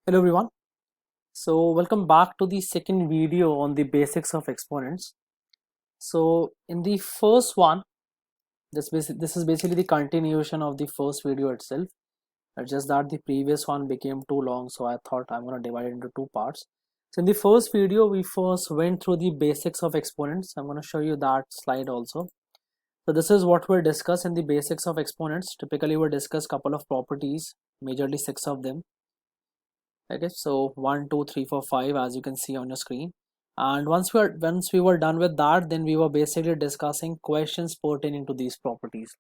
Hello everyone. So welcome back to the second video on the basics of exponents. So in the first one, this is basically the continuation of the first video itself. Just that the previous one became too long, so I thought I'm going to divide it into two parts. So in the first video, we first went through the basics of exponents. I'm going to show you that slide also. So this is what we'll discuss in the basics of exponents. Typically, we'll discuss couple of properties, majorly 6 of them. Okay, so 1 2 3 4 5, as you can see on your screen. And once we were done with that, then we were basically discussing questions pertaining to these properties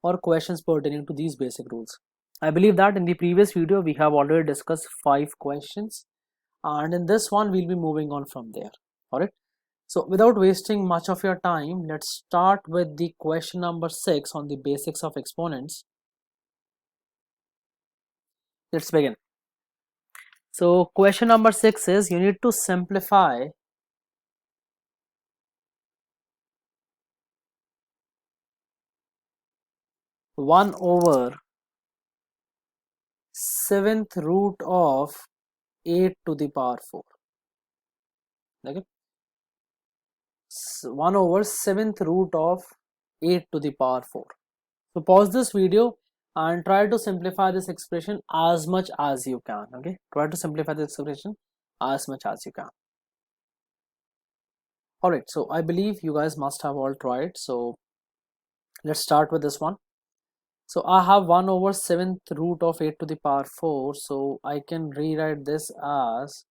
or questions pertaining to these basic rules. I believe that in the previous video we have already discussed 5 questions, and in this one we'll be moving on from there. All right, so without wasting much of your time, let's start with the question number 6 on the basics of exponents. Let's begin. So question number 6 is, you need to simplify 1 over 7th root of 8 to the power 4. Okay, 1 over 7th root of 8 to the power 4. So pause this video and try to simplify this expression as much as you can. Okay, try to simplify this expression as much as you can. Alright, so I believe you guys must have all tried. So let's start with this one. So I have 1 over 7th root of 8 to the power 4. So I can rewrite this as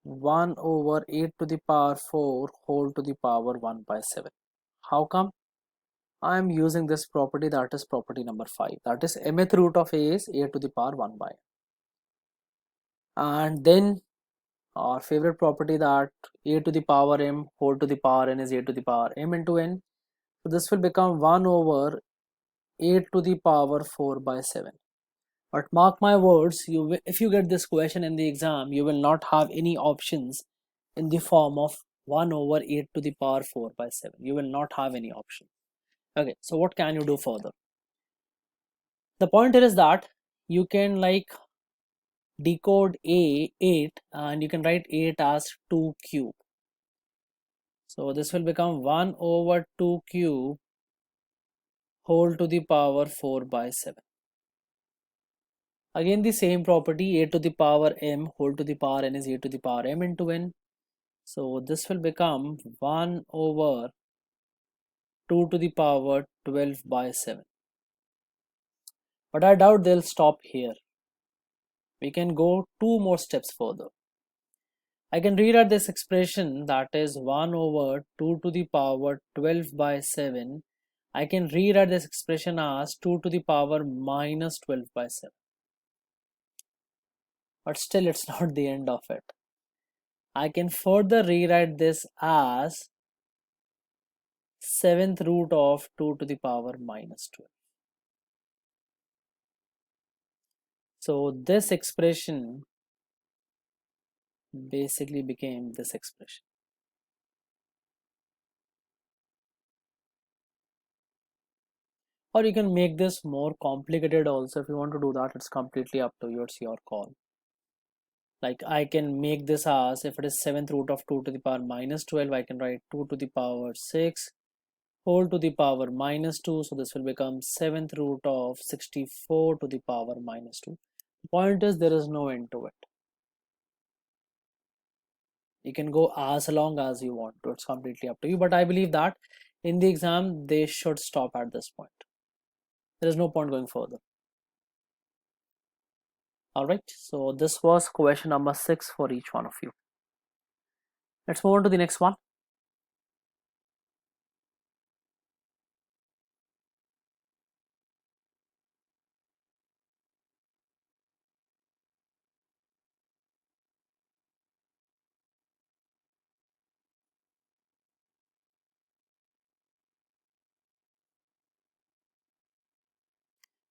1 over 8 to the power 4 whole to the power 1 by 7. How come? I am using this property, that is property number 5. That is mth root of a is 8 to the power 1 by. And then our favorite property, that a to the power m whole to the power n is a to the power m into n. So this will become 1 over 8 to the power 4 by 7. But mark my words, if you get this question in the exam, you will not have any options in the form of 1 over 8 to the power 4 by 7. You will not have any option. Okay, so what can you do further? The point here is that you can decode 8 and you can write 8 as 2 cube. So this will become 1 over 2 cube whole to the power 4 by 7. Again the same property, a to the power m whole to the power n is a to the power m into n. So this will become 1 over 2 to the power 12 by 7. But I doubt they'll stop here. We can go 2 more steps further. I can rewrite this expression, that is 1 over 2 to the power 12 by 7. I can rewrite this expression as 2 to the power minus 12 by 7. But still it's not the end of it. I can further rewrite this as 7th root of 2 to the power minus 12. So this expression basically became this expression. Or you can make this more complicated also. If you want to do that, it's completely up to you, it's your call. Like I can make this as, if it is 7th root of 2 to the power minus 12, I can write 2 to the power 6 whole to the power minus 2. So this will become 7th root of 64 to the power minus 2. The point is, there is no end to it. You can go as long as you want to, it's completely up to you. But I believe that in the exam they should stop at this point. There is no point going further. Alright, so this was question number 6 for each one of you. Let's move on to the next one.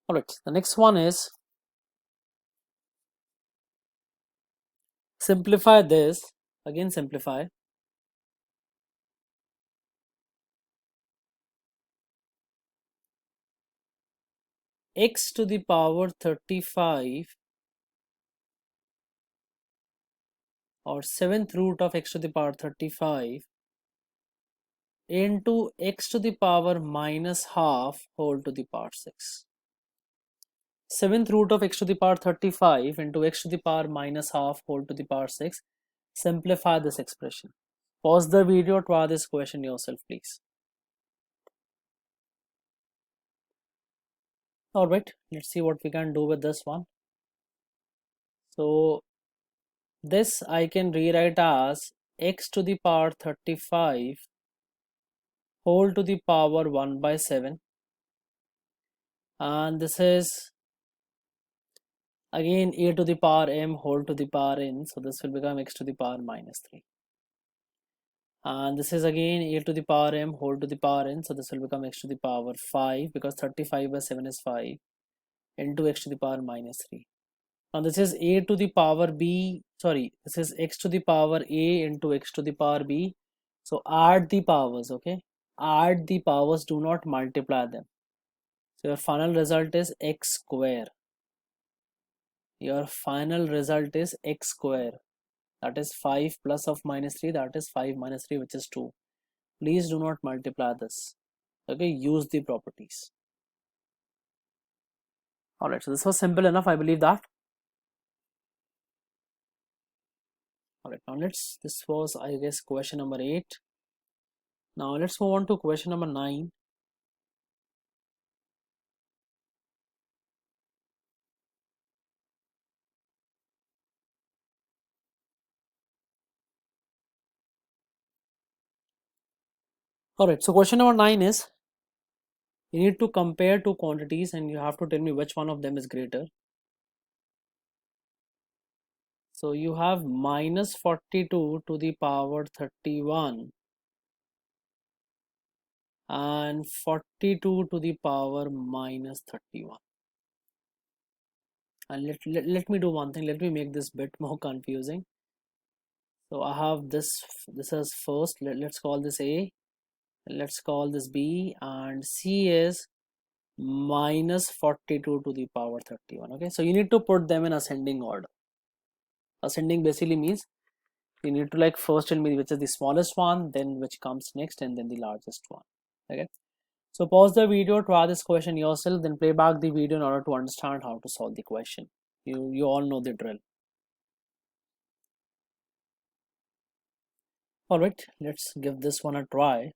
Alright, the next one is, simplify this. Again simplify x to the power 35 or 7th root of x to the power 35 into x to the power minus half whole to the power 6. 7th root of x to the power 35 into x to the power minus half whole to the power 6. Simplify this expression. Pause the video, try this question yourself, please. Alright, let's see what we can do with this one. So this I can rewrite as x to the power 35 whole to the power 1 by 7, and this is again a to the power m whole to the power n, so this will become x to the power minus 3, and this is again a to the power m whole to the power n, so this will become x to the power 5, because 35 by 7 is 5, into x to the power minus 3. Now this is a to the power b, sorry, this is x to the power a into x to the power b. So add the powers, okay? Add the powers, do not multiply them. So your final result is x square. Your final result is x square. That is 5 plus of minus 3, that is 5 minus 3, which is 2. Please do not multiply this. Okay, use the properties. Alright, so this was simple enough, I believe that. Alright, now this was, I guess, question number 8. Now let's move on to question number 9. Alright, so question number 9 is, you need to compare two quantities and you have to tell me which one of them is greater. So you have minus 42 to the power 31 and 42 to the power minus 31. And let me do one thing, let me make this bit more confusing. So I have this is first, let's call this A, let's call this B, and C is minus 42 to the power 31. Okay, so you need to put them in ascending order. Ascending basically means you need to like first tell me which is the smallest one, then which comes next, and then the largest one. Okay, so pause the video, try this question yourself, then play back the video in order to understand how to solve the question. You all know the drill. Alright, let's give this one a try.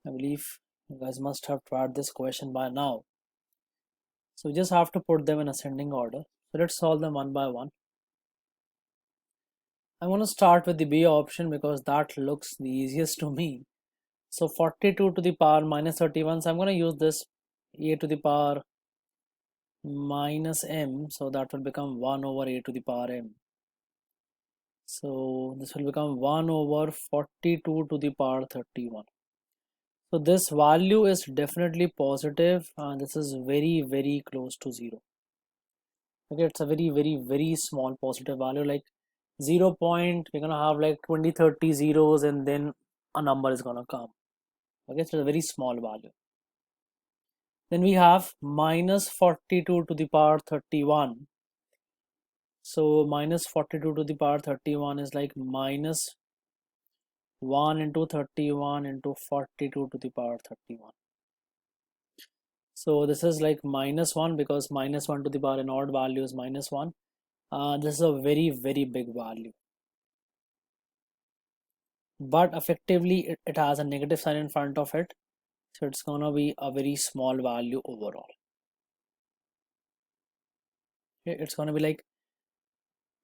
I believe you guys must have tried this question by now. So we just have to put them in ascending order. So let's solve them one by one. I'm going to start with the B option because that looks the easiest to me. So 42 to the power minus 31. So I'm going to use this a to the power minus m. So that will become 1 over a to the power m. So this will become 1 over 42 to the power 31. So this value is definitely positive and this is very close to 0. Okay, it's a very small positive value, like 0 point, we're gonna have like 20-30 zeros and then a number is gonna come. Okay, so it's a very small value. Then we have minus 42 to the power 31. So minus 42 to the power 31 is like minus 1 into 31 into 42 to the power 31. So this is like minus 1 because minus 1 to the power an odd value is minus 1. This is a very big value. But effectively it has a negative sign in front of it. So it's gonna be a very small value overall. Okay, it's gonna be like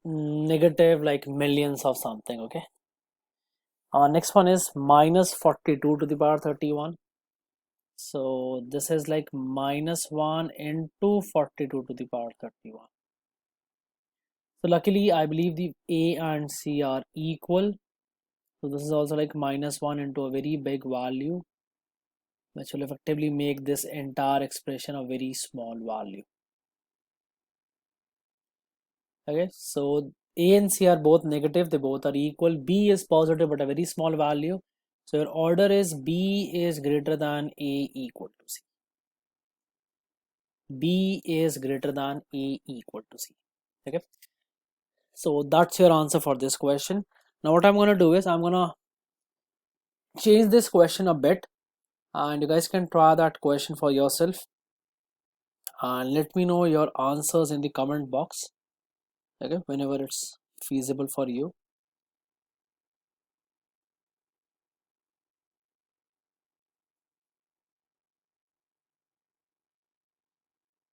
negative like millions of something. Okay. Next one is minus 42 to the power 31. So this is like minus 1 into 42 to the power 31. So luckily I believe the A and C are equal. So this is also like minus 1 into a very big value, which will effectively make this entire expression a very small value. Okay, so A and C are both negative, they both are equal. B is positive but a very small value. So your order is B is greater than A equal to C. B is greater than A equal to C. Okay, So that's your answer for this question. Now what I'm going to do is I'm going to change this question a bit, and you guys can try that question for yourself and let me know your answers in the comment box, okay, whenever it's feasible for you.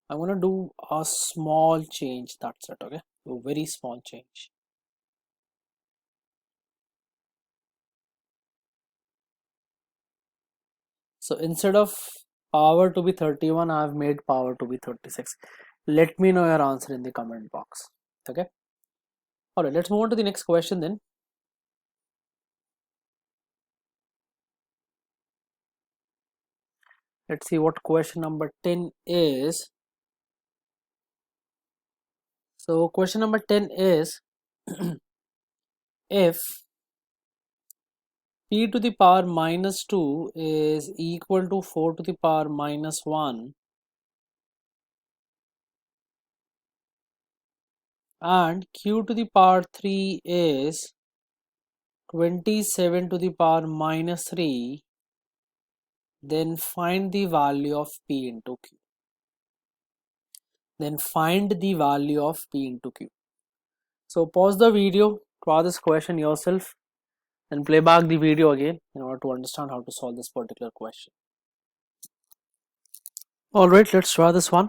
I'm going to do a small change, that's it, okay, a very small change. So instead of power to be 31, I've made power to be 36. Let me know your answer in the comment box, okay. All right, let's move on to the next question then. Let's see what question number 10 is. So question number 10 is if p to the power minus 2 is equal to 4 to the power minus 1 and q to the power 3 is 27 to the power minus 3, then find the value of p into q. Then find the value of p into q. So pause the video, try this question yourself, and play back the video again in order to understand how to solve this particular question. Alright, let's try this one.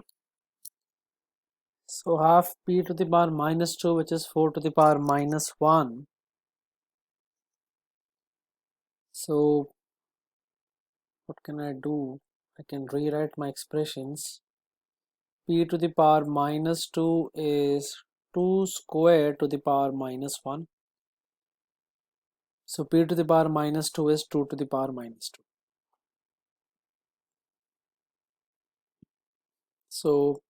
So half p to the power minus 2, which is 4 to the power minus 1. So what can I do? I can rewrite my expressions. P to the power minus 2 is 2 squared to the power minus 1. So p to the power minus 2 is 2 to the power minus 2. So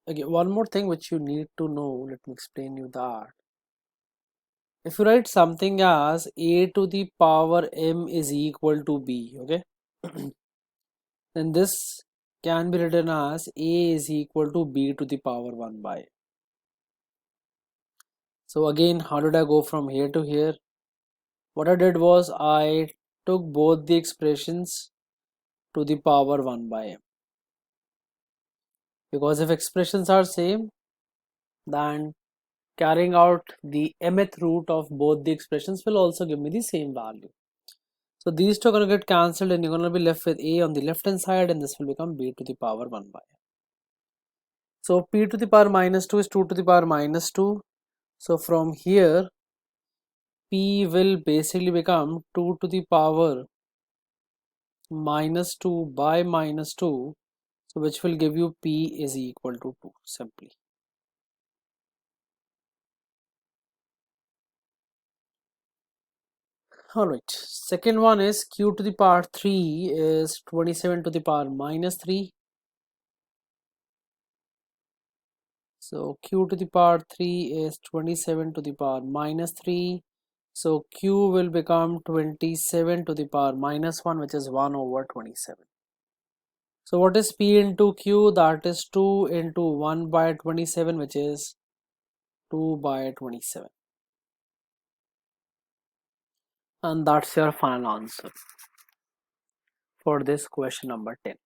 again, one more thing which you need to know, let me explain you that. If you write something as a to the power m is equal to b, okay, then this can be written as a is equal to b to the power 1 by. So again, how did I go from here to here? What I did was I took both the expressions to the power 1 by m. Because if expressions are same, then carrying out the mth root of both the expressions will also give me the same value. So these two are going to get cancelled and you're going to be left with a on the left hand side, and this will become b to the power 1 by m. So p to the power minus 2 is 2 to the power minus 2. So from here p will basically become 2 to the power minus 2 by minus 2, so which will give you p is equal to 2 simply. Alright, second one is q to the power 3 is 27 to the power minus 3. So q to the power 3 is 27 to the power minus 3. So q will become 27 to the power minus 1, which is 1 over 27. So what is p into q? That is 2 into 1 by 27, which is 2 by 27. And that's your final answer for this question number 10.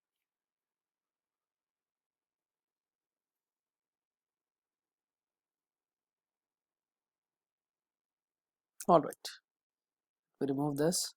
Alright, we remove this.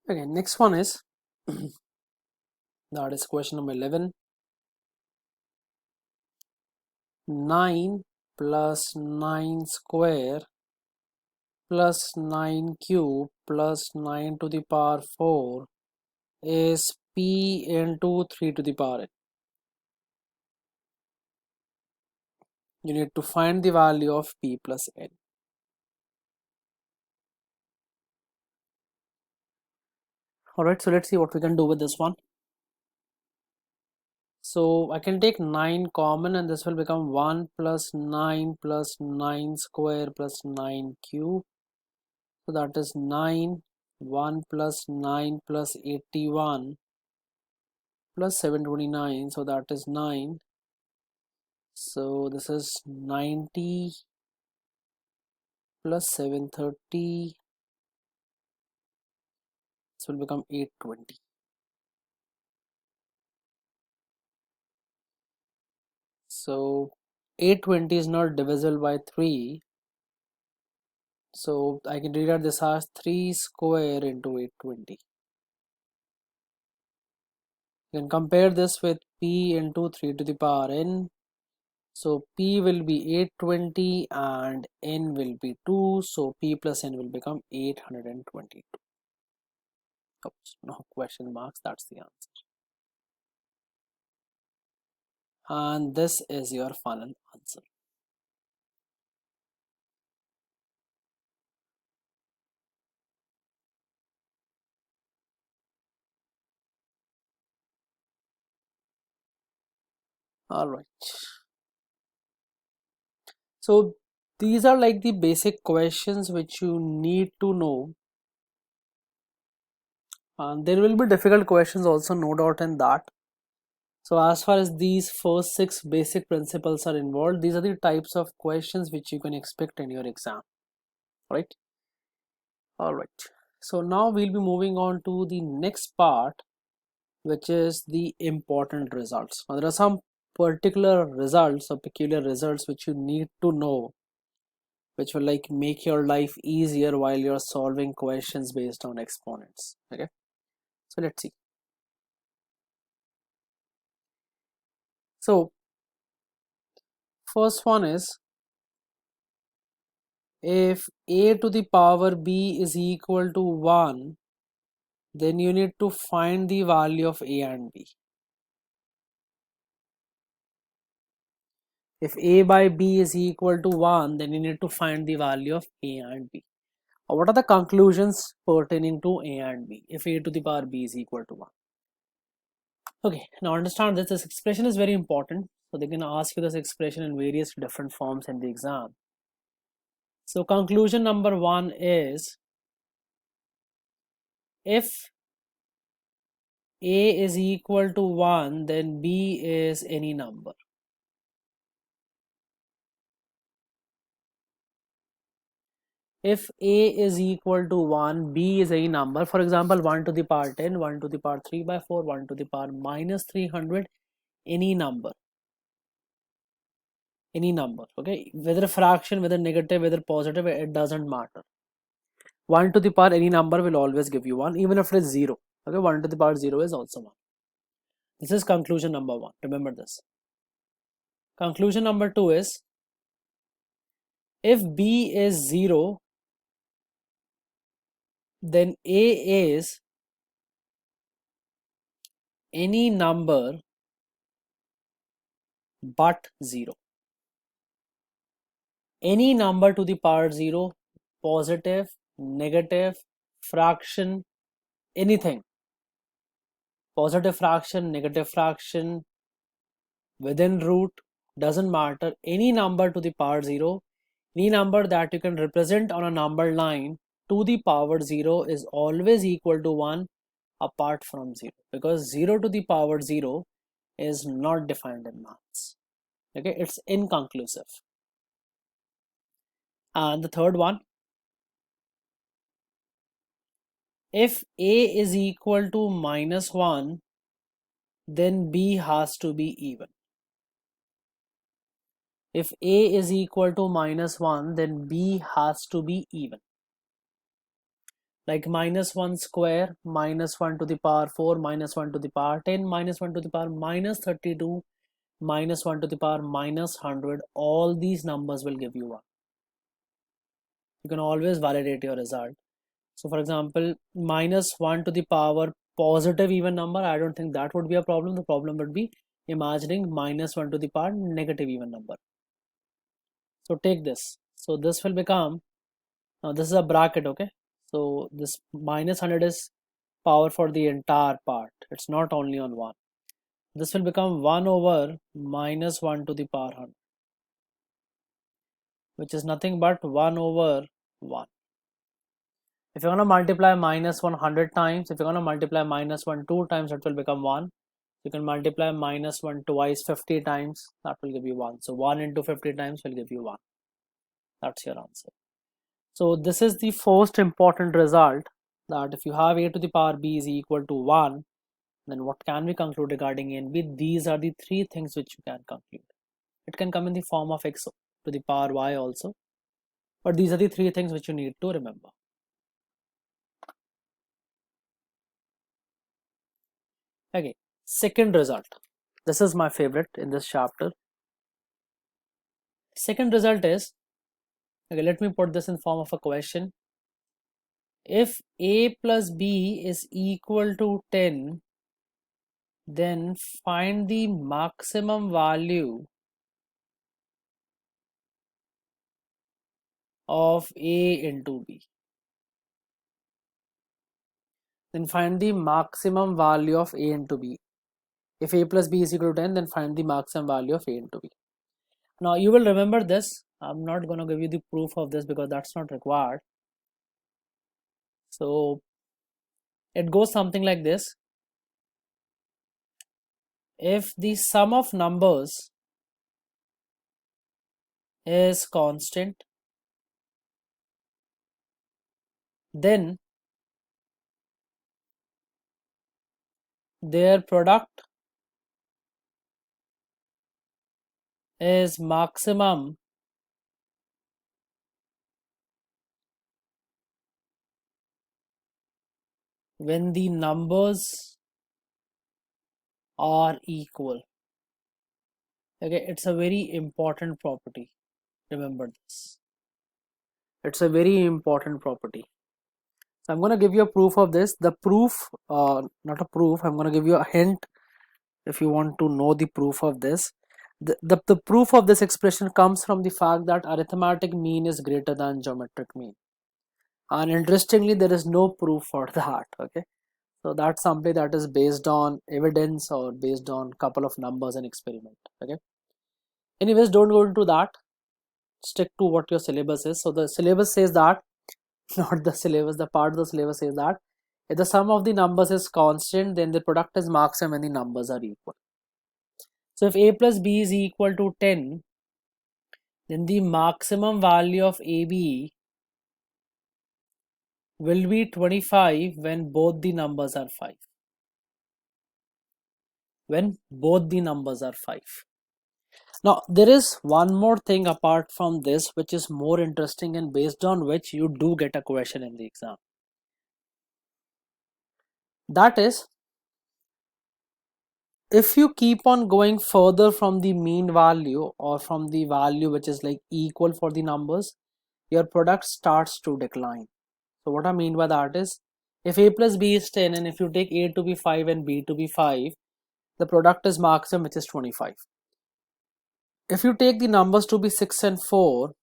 Okay, next one is that is question number 11. 9 plus 9 square plus 9 cube plus 9 to the power 4 is p into 3 to the power n. you need to find the value of p plus n. Alright, so let's see what we can do with this one. So I can take 9 common, and this will become 1 plus 9 plus 9 square plus 9 cube. So that is 9, 1 plus 9 plus 81 plus 729. So that is 9. So this is 90 plus 730. This will become 820. So 820 is not divisible by 3. So I can rewrite this as 3 square into 820. You can compare this with p into 3 to the power n. So p will be 820 and n will be 2. So p plus n will become 822. Oops, no question marks, that's the answer. And this is your final answer. Alright. So these are like the basic questions which you need to know. And there will be difficult questions also, no doubt in that. So as far as these first 6 basic principles are involved, these are the types of questions which you can expect in your exam, right? Alright, so now we'll be moving on to the next part, which is the important results. Now there are some particular results or peculiar results which you need to know, which will like make your life easier while you're solving questions based on exponents. Okay, so let's see. So first one is, if a to the power b is equal to 1, then you need to find the value of a and b. If a by b is equal to 1, then you need to find the value of a and b. What are the conclusions pertaining to a and b if a to the power b is equal to 1? Okay, now understand this expression is very important. So they can ask you this expression in various different forms in the exam. So conclusion number 1 is, if a is equal to 1, then b is any number. If a is equal to 1, b is any number. For example, 1 to the power 10, 1 to the power 3 by 4, 1 to the power minus 300, any number. Any number, okay? Whether a fraction, whether negative, whether positive, it doesn't matter. 1 to the power any number will always give you 1, even if it is 0. Okay, 1 to the power 0 is also 1. This is conclusion number 1. Remember this. Conclusion number 2 is, if b is 0, then a is any number but 0. Any number to the power 0, positive, negative, fraction, anything. Positive fraction, negative fraction, within root, doesn't matter. Any number to the power 0, any number that you can represent on a number line to the power 0 is always equal to 1 apart from 0, because 0 to the power 0 is not defined in maths. Okay, it's inconclusive. And the third one, if a is equal to minus 1, then b has to be even. If a is equal to minus 1, then b has to be even. Like minus 1 square, minus 1 to the power 4, minus 1 to the power 10, minus 1 to the power minus 32, minus 1 to the power minus 100, all these numbers will give you 1. You can always validate your result. So for example, minus 1 to the power positive even number, I don't think that would be a problem. The problem would be imagining minus 1 to the power negative even number. So take this. So this will become, now this is a bracket, okay? So this minus 100 is power for the entire part. It's not only on 1. This will become 1 over minus 1 to the power 100, which is nothing but 1 over 1. If you're going to multiply minus 100 times, if you're going to multiply minus 1 2 times, it will become 1. You can multiply minus 1 twice 50 times, that will give you 1. So 1 into 50 times will give you 1. That's your answer. So this is the first important result, that if you have a to the power b is equal to 1, then what can we conclude regarding a and b? These are the three things which you can conclude. It can come in the form of x to the power y also, but these are the three things which you need to remember. Okay, second result. This is my favorite in this chapter. Second result is, okay, let me put this in form of a question. If a plus b is equal to 10, then find the maximum value of a into b. Then find the maximum value of a into b. If a plus b is equal to 10, then find the maximum value of a into b. Now you will remember this. I'm not going to give you the proof of this because that's not required. So it goes something like this. If the sum of numbers is constant, then their product is maximum when the numbers are equal. Okay, it's a very important property. Remember this. It's a very important property. So I'm going to give you a proof of this. The proof, not a proof, I'm going to give you a hint if you want to know the proof of this. The proof of this expression comes from the fact that arithmetic mean is greater than geometric mean. And interestingly, there is no proof for that. Okay, so that's something that is based on evidence or based on couple of numbers and experiment. Okay, anyways, don't go into that. Stick to what your syllabus is. So the syllabus says that, not the syllabus, the part of the syllabus says that if the sum of the numbers is constant, then the product is maximum when the numbers are equal. So if a plus b is equal to 10, then the maximum value of ab will be 25 when both the numbers are 5. When both the numbers are 5. Now there is one more thing apart from this which is more interesting and based on which you do get a question in the exam. That is, if you keep on going further from the mean value or from the value which is like equal for the numbers, your product starts to decline. So what I mean by that is, if a plus b is 10 and if you take a to be 5 and b to be 5, the product is maximum, which is 25. If you take the numbers to be 6 and 4,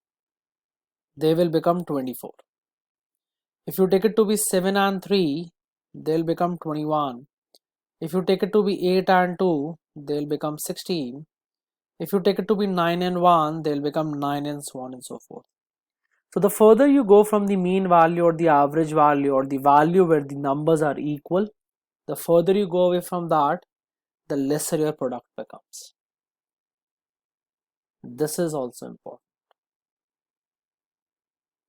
they will become 24. If you take it to be 7 and 3, they'll become 21. If you take it to be 8 and 2, they'll become 16. If you take it to be 9 and 1, they'll become 9 and so on and so forth. So the further you go from the mean value or the average value or the value where the numbers are equal, the further you go away from that, the lesser your product becomes. This is also important.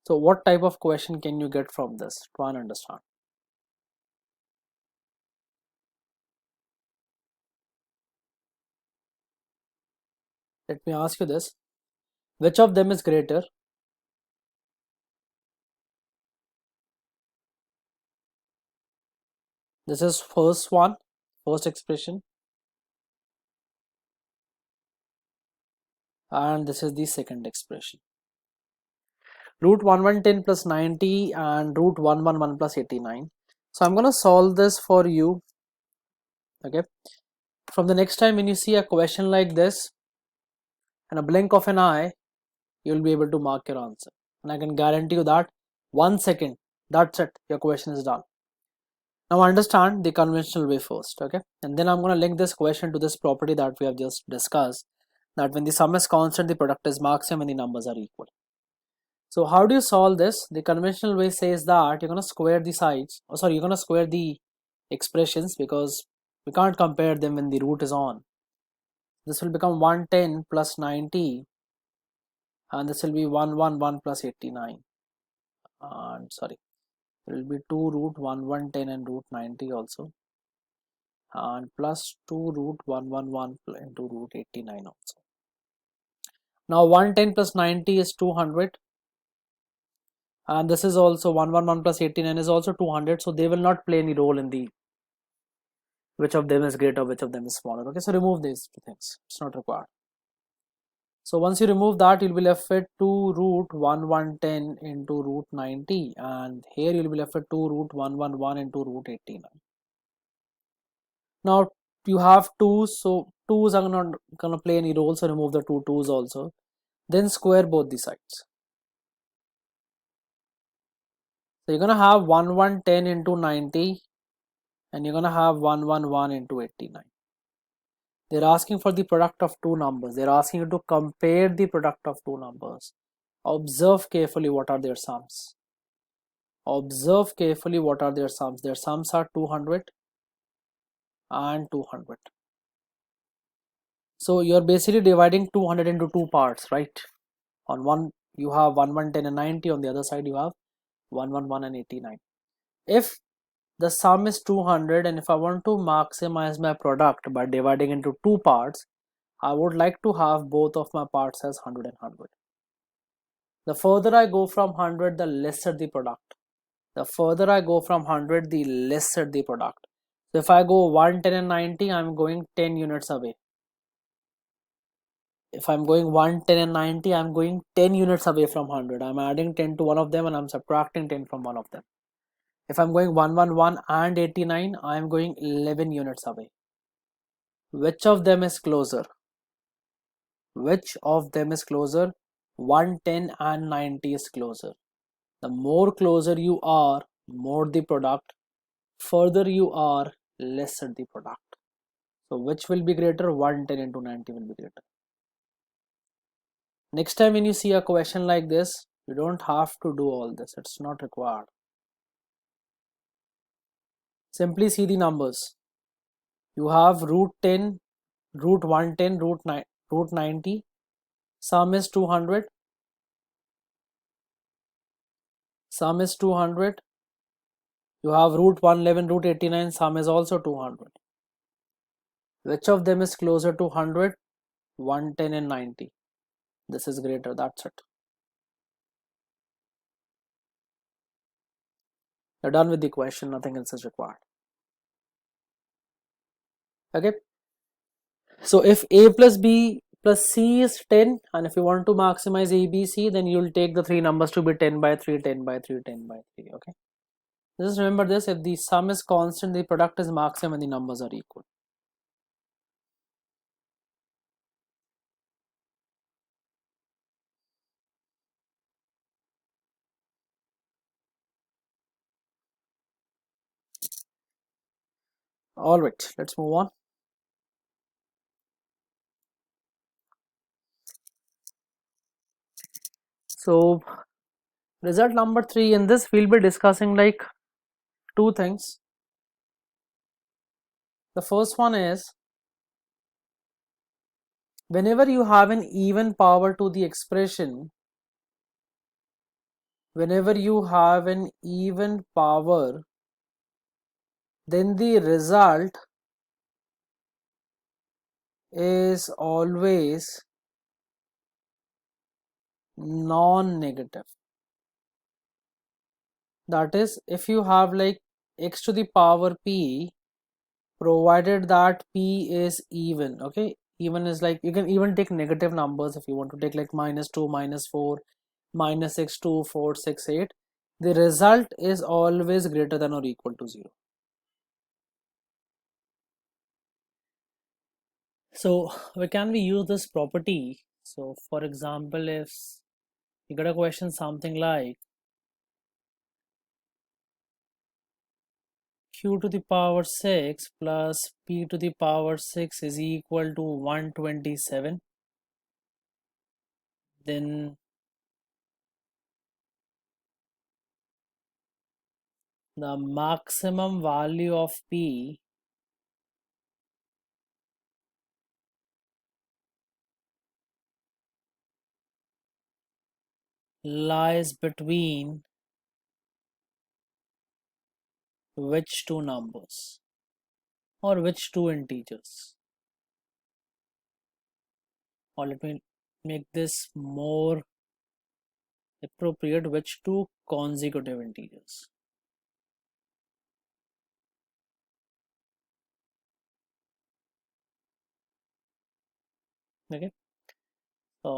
So what type of question can you get from this? Try and understand. Let me ask you this. Which of them is greater? This is first one, first expression. And this is the second expression. Root 1110 plus 90 and root 111 plus 89. So I'm going to solve this for you. Okay. From the next time when you see a question like this, and a blink of an eye, you'll be able to mark your answer. And I can guarantee you that 1 second, that's it, your question is done. Now understand the conventional way first, okay? And then I'm going to link this question to this property that we have just discussed, that when the sum is constant, the product is maximum and the numbers are equal. So how do you solve this? The conventional way says that you're going to square the sides, you're going to square the expressions, because we can't compare them when the root is on. This will become 110 plus 90, and this will be 111 plus 89, and sorry, there will be 2 root 1110 and root 90 also, and plus 2 root 111 into root 89 also. Now 110 plus 90 is 200, and this is also 111 plus 89 is also 200, so they will not play any role in the which of them is greater, which of them is smaller. Okay, so remove these two things, it's not required. So once you remove that, you'll be left with 2 root 1110 into root 90, and here you'll be left with 2 root 111 into root 89. Now you have 2's, so 2's are not gonna play any role, so remove the 2's also. Then square both the sides. So you're gonna have 1110 into 90, and you're gonna have 111 into 89. They're asking for the product of two numbers. They're asking you to compare the product of two numbers. Observe carefully what are their sums. Observe carefully what are their sums. Their sums are 200 and 200. So you're basically dividing 200 into two parts, right? On one you have 1110 and 90, on the other side you have 111 and 89. If the sum is 200 and if I want to maximize my product by dividing into two parts, I would like to have both of my parts as 100 and 100. The further I go from 100, the lesser the product. The further I go from 100, the lesser the product. So if I go 110 and 90, I'm going 10 units away. If I'm going 110 and 90, I'm going 10 units away from 100. I'm adding 10 to one of them and I'm subtracting 10 from one of them. If I'm going 111 and 89, I'm going 11 units away. Which of them is closer? Which of them is closer? 110 and 90 is closer. The more closer you are, more the product. Further you are, lesser the product. So which will be greater? 110 into 90 will be greater. Next time when you see a question like this, you don't have to do all this. It's not required. Simply see the numbers. You have root 10, root 110, root 90. Sum is 200. Sum is 200. You have root 111, root 89. Sum is also 200. Which of them is closer to 100? 110 and 90. This is greater. That's it. You're done with the question. Nothing else is required. Okay. So if a plus b plus c is 10, and if you want to maximize a, b, c, then you'll take the three numbers to be 10 by 3, 10 by 3, 10 by 3. Okay. Just remember this: if the sum is constant, the product is maximum and the numbers are equal. All right, let's move on. So result number 3, in this we'll be discussing like two things. The first one is, whenever you have an even power to the expression, whenever you have an even power, then the result is always non-negative. That is, if you have like x to the power p, provided that p is even. Okay, even is like, you can even take negative numbers if you want to take like -2, -4, -6, 2, 4, 6, 8. The result is always greater than or equal to 0. So where can we use this property? So for example, if You get a question something like q to the power 6 plus p to the power 6 is equal to 127. Then the maximum value of p lies between which two numbers or which two integers, or let me make this more appropriate, which two consecutive integers. Okay, so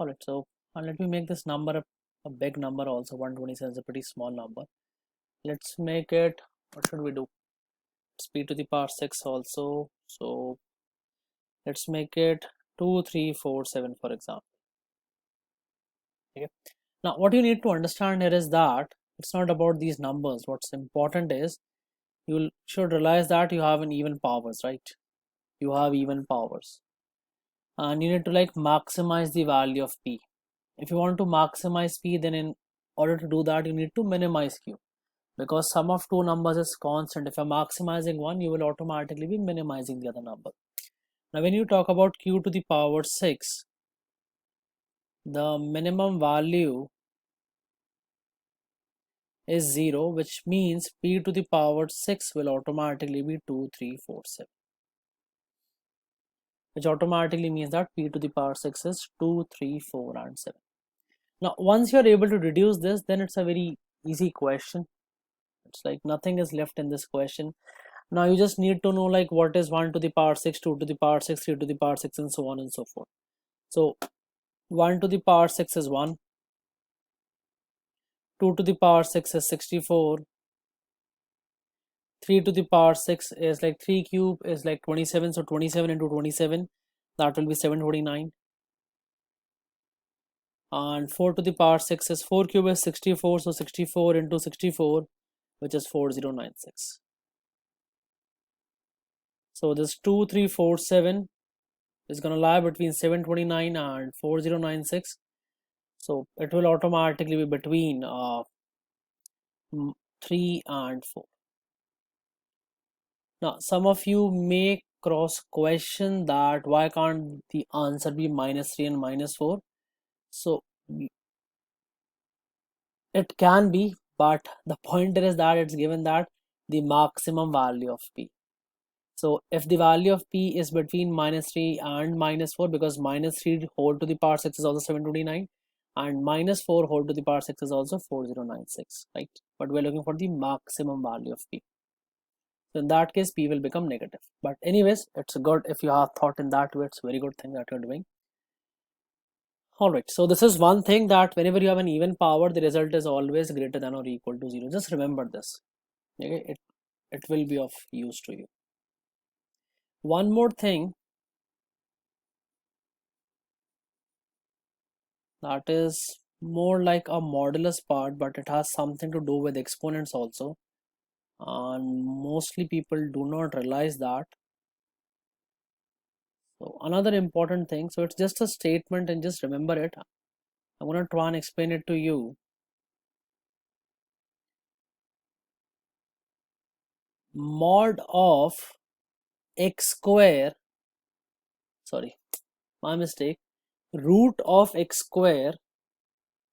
alright, so and let me make this number a big number also. 127 is a pretty small number. Let's make it, what should we do? It's p to the power 6 also, so let's make it 2347 for example. Okay, now what you need to understand here is that it's not about these numbers. What's important is you should realize that you have an even powers, right? You have even powers, and you need to like maximize the value of p. If you want to maximize p, then in order to do that you need to minimize q, because sum of two numbers is constant. If you're maximizing one, you will automatically be minimizing the other number. Now when you talk about q to the power 6, the minimum value is 0, which means p to the power 6 will automatically be 2347, which automatically means that p to the power 6 is 2, 3, 4 and 7. Now once you're able to reduce this, then it's a very easy question. It's like nothing is left in this question. Now you just need to know like what is 1 to the power 6, 2 to the power 6, 3 to the power 6 and so on and so forth. So 1 to the power 6 is 1, 2 to the power 6 is 64, 3 to the power 6 is like 3 cube is like 27, so 27 into 27, that will be 729, and 4 to the power 6 is 4 cube is 64, so 64 into 64, which is 4096. So this 2347 is going to lie between 729 and 4096, so it will automatically be between 3 and 4. Now some of you may cross question that why can't the answer be -3 and -4. So it can be, but the pointer is that it's given that the maximum value of p. So if the value of p is between -3 and -4, because -3 whole to the power 6 is also 729 and -4 whole to the power 6 is also 4096, right? But we're looking for the maximum value of p. So in that case p will become negative. But anyways, it's good if you have thought in that way. It's a very good thing that you're doing. Alright, so this is one thing, that whenever you have an even power, the result is always greater than or equal to 0. Just remember this. Okay, it will be of use to you. One more thing, that is more like a modulus part, but it has something to do with exponents also, and mostly people do not realize that. So another important thing, so it's just a statement and just remember it. I'm going to try and explain it to you. Mod of x square, sorry, my mistake, root of x square,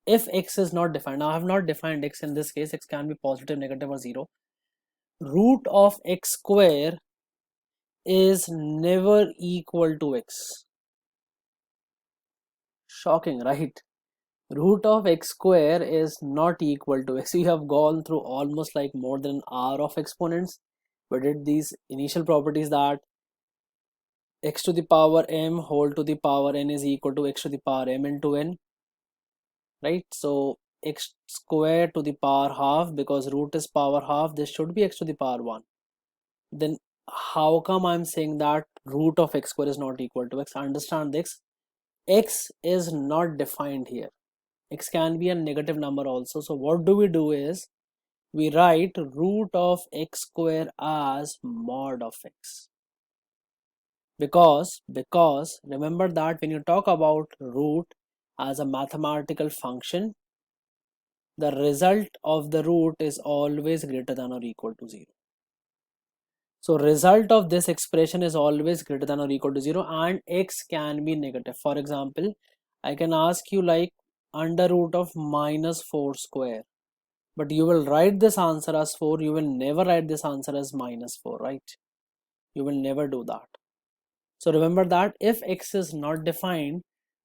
if x is not defined. Now I have not defined x in this case. X can be positive, negative or 0. Root of x square is never equal to x. Shocking, right? Root of x square is not equal to x. We have gone through almost like more than an hour of exponents. We did these initial properties that x to the power m whole to the power n is equal to x to the power m into n, right? So x square to the power half, because root is power half, this should be x to the power 1. Then how come I'm saying that root of x square is not equal to x? Understand this. x is not defined here. X can be a negative number also. So what do we do is we write root of x square as mod of x, because remember that when you talk about root as a mathematical function, the result of the root is always greater than or equal to 0. So result of this expression is always greater than or equal to 0, and x can be negative. For example, I can ask you like under root of minus 4 square, but you will write this answer as 4. You will never write this answer as minus 4, right? You will never do that. So remember that if x is not defined,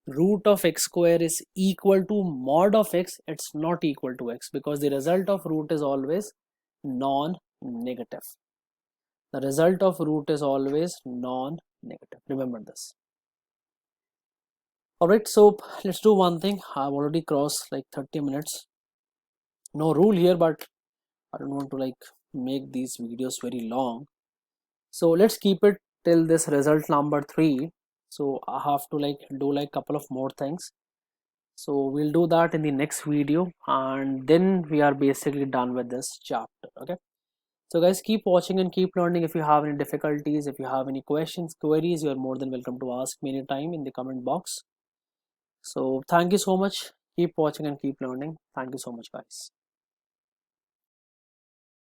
root of x square is equal to mod of x, it's not equal to x, because the result of root is always non-negative. The result of root is always non-negative. Remember this. Alright, so let's do one thing. I've already crossed like 30 minutes. No rule here, but I don't want to like make these videos very long. So let's keep it till this result number 3. So I have to like do like couple of more things. So we'll do that in the next video, and then we are basically done with this chapter. Okay. So guys, keep watching and keep learning. If you have any difficulties, if you have any questions, queries, you are more than welcome to ask me anytime in the comment box. So thank you so much. Keep watching and keep learning. Thank you so much, guys.